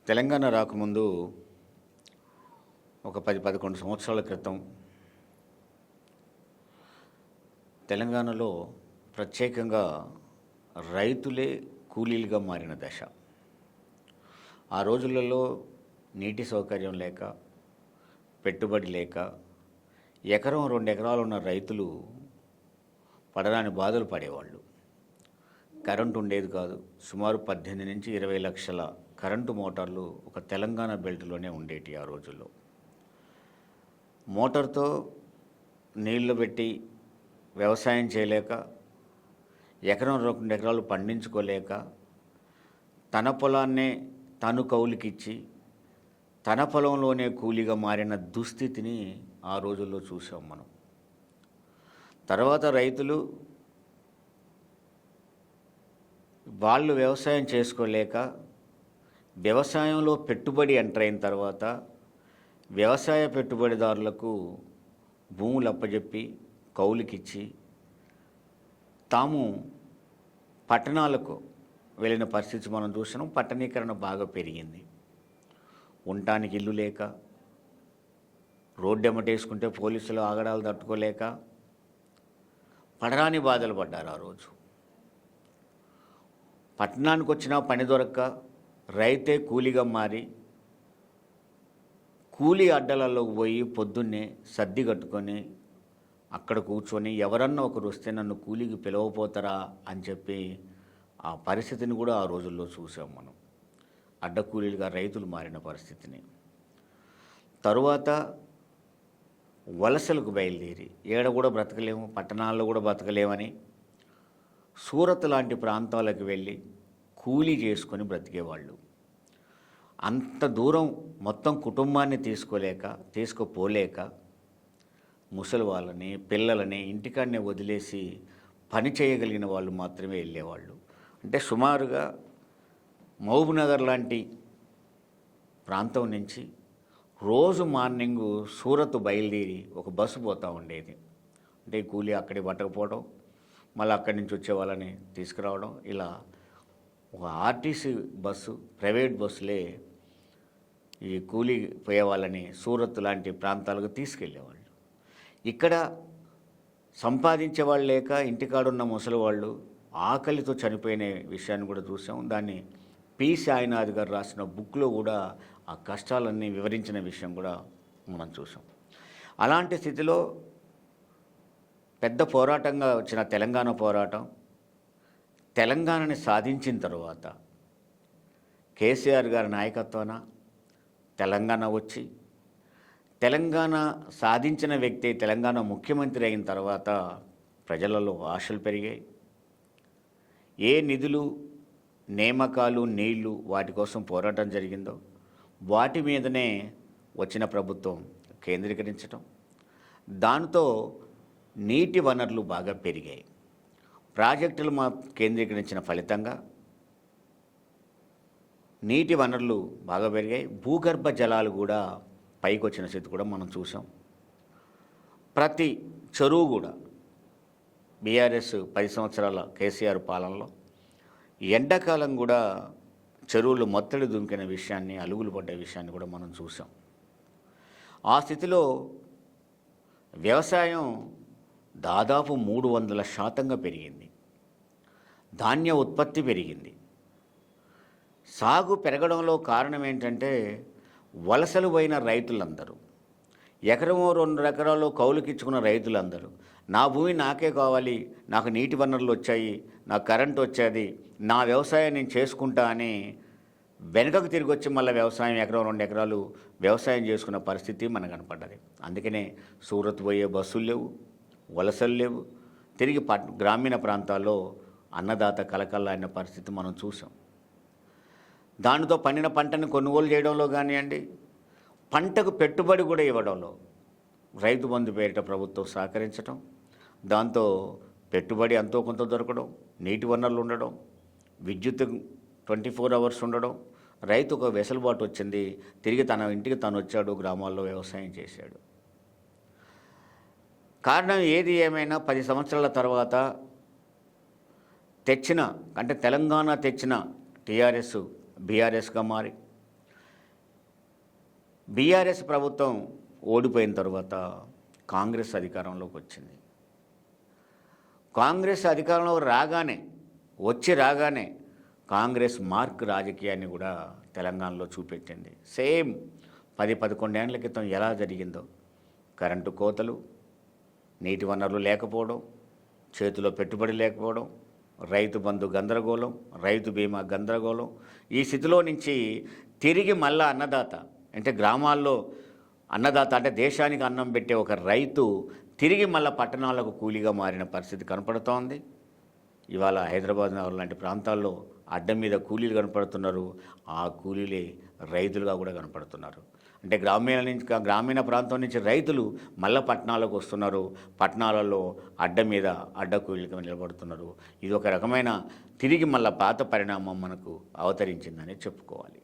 తెలంగాణ రాకముందు ఒక 10-11 సంవత్సరాల క్రితం తెలంగాణలో ప్రత్యేకంగా రైతులే కూలీలుగా మారిన దశ. ఆ రోజులలో నీటి సౌకర్యం లేక, పెట్టుబడి లేక, ఎకరం 2 ఎకరాలు ఉన్న రైతులు పడరాని బాధలు పడేవాళ్ళు. కరెంటు ఉండేది కాదు. సుమారు 18 నుంచి 20 లక్షల కరెంటు మోటార్లు ఒక తెలంగాణ బెల్ట్లోనే ఉండేటి ఆ రోజుల్లో. మోటార్తో నీళ్లు పెట్టి వ్యవసాయం చేయలేక, ఎకరం 2 ఎకరాలు పండించుకోలేక, తన పొలాన్నే తను కౌలుకిచ్చి తన పొలంలోనే కూలీగా మారిన దుస్థితిని ఆ రోజుల్లో చూసాం మనం. తర్వాత రైతులు వాళ్ళు వ్యవసాయం చేసుకోలేక, వ్యవసాయంలో పెట్టుబడి ఎంటర్ అయిన తర్వాత వ్యవసాయ పెట్టుబడిదారులకు భూములు అప్పజెప్పి కౌలుకిచ్చి తాము పట్టణాలకు వెళ్ళిన పరిస్థితి మనం చూసినాం. పట్టణీకరణ బాగా పెరిగింది. ఉండటానికి ఇల్లు లేక, రోడ్డు ఎమ్మటేసుకుంటే పోలీసులు ఆగడాలు తట్టుకోలేక పడరాని బాధలు పడ్డారు ఆ రోజు. పట్టణానికి వచ్చినా పని దొరక్క రైతే కూలీగా మారి కూలీ అడ్డలలోకి పోయి పొద్దున్నే సర్ది కట్టుకొని అక్కడ కూర్చొని ఎవరన్నా ఒకరు వస్తే నన్ను కూలీకి పిలవపోతారా అని చెప్పి ఆ పరిస్థితిని కూడా ఆ రోజుల్లో చూసాం మనం. అడ్డ కూలీలుగా రైతులు మారిన పరిస్థితిని. తరువాత వలసలకు బయలుదేరి ఏడ కూడా బ్రతకలేము, పట్టణాల్లో కూడా బ్రతకలేమని సూరత్ లాంటి ప్రాంతాలకు వెళ్ళి కూలీ చేసుకొని బ్రతికేవాళ్ళు. అంత దూరం మొత్తం కుటుంబాన్ని తీసుకుపోలేక ముసలి వాళ్ళని, పిల్లలని ఇంటికాడనే వదిలేసి పని చేయగలిగిన వాళ్ళు మాత్రమే వెళ్ళేవాళ్ళు. అంటే సుమారుగా మహబూబ్నగర్ లాంటి ప్రాంతం నుంచి రోజు మార్నింగు సూరత్ బయలుదేరి ఒక బస్సు పోతూ ఉండేది. అంటే కూలీ అక్కడికి పట్టకపోవడం, మళ్ళీ అక్కడి నుంచి వచ్చే వాళ్ళని తీసుకురావడం, ఇలా ఒక ఆర్టీసీ బస్సు, ప్రైవేట్ బస్సులే ఈ కూలీ పోయే వాళ్ళని సూరత్ లాంటి ప్రాంతాలకు తీసుకెళ్ళేవాళ్ళు. ఇక్కడ సంపాదించే వాళ్ళు లేక ఇంటికాడున్న ముసలి వాళ్ళు ఆకలితో చనిపోయిన విషయాన్ని కూడా చూసాం. దాన్ని పి సాయినాథ్ గారు రాసిన బుక్లో కూడా ఆ కష్టాలన్నీ వివరించిన విషయం కూడా మనం చూసాం. అలాంటి స్థితిలో పెద్ద పోరాటంగా వచ్చిన తెలంగాణ పోరాటం, తెలంగాణని సాధించిన తర్వాత కేసీఆర్ గారి నాయకత్వాన తెలంగాణ వచ్చి, తెలంగాణ సాధించిన వ్యక్తి తెలంగాణ ముఖ్యమంత్రి అయిన తర్వాత ప్రజలలో ఆశలు పెరిగాయి. ఏ నిధులు, నియామకాలు, నీళ్లు వాటి కోసం పోరాటం జరిగిందో వాటి మీదనే వచ్చిన ప్రభుత్వం కేంద్రీకరించడం, దాంతో నీటి వనరులు బాగా పెరిగాయి. ప్రాజెక్టులు కేంద్రీకరించిన ఫలితంగా నీటి వనరులు బాగా పెరిగాయి. భూగర్భ జలాలు కూడా పైకి వచ్చిన స్థితి కూడా మనం చూసాం. ప్రతి చెరువు కూడా బీఆర్ఎస్ 10 సంవత్సరాల కేసీఆర్ పాలనలో ఎండాకాలం కూడా చెరువులు మొత్తడి దుంకిన విషయాన్ని, అలుగులు పడ్డ విషయాన్ని కూడా మనం చూసాం. ఆ స్థితిలో వ్యవసాయం దాదాపు 300% పెరిగింది. ధాన్య ఉత్పత్తి పెరిగింది. సాగు పెరగడంలో కారణం ఏంటంటే వలసలు పోయిన రైతులందరూ, ఎకరమో 2 ఎకరాలు కౌలుకిచ్చుకున్న రైతులందరూ నా భూమి నాకే కావాలి, నాకు నీటి వనరులు వచ్చాయి, నాకు కరెంటు వచ్చేది, నా వ్యవసాయం నేను చేసుకుంటా అని వెనుకకు తిరిగి వచ్చి మళ్ళీ వ్యవసాయం ఎకరం 2 ఎకరాలు వ్యవసాయం చేసుకున్న పరిస్థితి మనకు కనపడ్డది. అందుకనే సూరత్ పోయే బస్సులు లేవు, వలసలు లేవు. తిరిగి గ్రామీణ ప్రాంతాల్లో అన్నదాత కలకల్లాడిన పరిస్థితి మనం చూసాం. దానితో పండిన పంటను కొనుగోలు చేయడంలో కానివ్వండి, పంటకు పెట్టుబడి కూడా ఇవ్వడంలో రైతు బంధు పేరిట ప్రభుత్వం సహకరించడం, దాంతో పెట్టుబడి ఎంతో కొంత దొరకడం, నీటి వనరులు ఉండడం, విద్యుత్ 24 అవర్స్ ఉండడం, రైతు ఒక వెసులుబాటు వచ్చింది. తిరిగి తన ఇంటికి తను వచ్చాడు, గ్రామాల్లో వ్యవసాయం చేశాడు. కారణం ఏది ఏమైనా 10 సంవత్సరాల తర్వాత తెలంగాణ తెచ్చిన టీఆర్ఎస్ బీఆర్ఎస్గా మారి బీఆర్ఎస్ ప్రభుత్వం ఓడిపోయిన తర్వాత కాంగ్రెస్ అధికారంలోకి వచ్చింది. కాంగ్రెస్ అధికారంలోకి రాగానే కాంగ్రెస్ మార్క్ రాజకీయాన్ని కూడా తెలంగాణలో చూపెట్టింది. సేమ్ 10-11 ఏళ్ల క్రితం ఎలా జరిగిందో, కరెంటు కోతలు, నీటి వనరులు లేకపోవడం, చేతిలో పెట్టుబడి లేకపోవడం, రైతు బంధు గందరగోళం, రైతు బీమా గందరగోళం, ఈ స్థితిలో నుంచి తిరిగి మళ్ళా అన్నదాత అంటే గ్రామాల్లో అన్నదాత అంటే దేశానికి అన్నం పెట్టే ఒక రైతు తిరిగి మళ్ళా పట్టణాలకు కూలీగా మారిన పరిస్థితి కనపడుతోంది. ఇవాళ హైదరాబాద్ నగరం లాంటి ప్రాంతాల్లో అడ్డం మీద కూలీలు కనపడుతున్నారు. ఆ కూలీలే రైతులుగా కూడా కనపడుతున్నారు. అంటే గ్రామీణ ప్రాంతం నుంచి రైతులు మళ్ళా పట్టణాలకు వస్తున్నారు. పట్టణాలలో అడ్డ కూలీలుగా నిలబడుతున్నారు. ఇది ఒక రకమైన తిరిగి మళ్ళా పాత పరిణామం మనకు అవతరించిందని చెప్పుకోవాలి.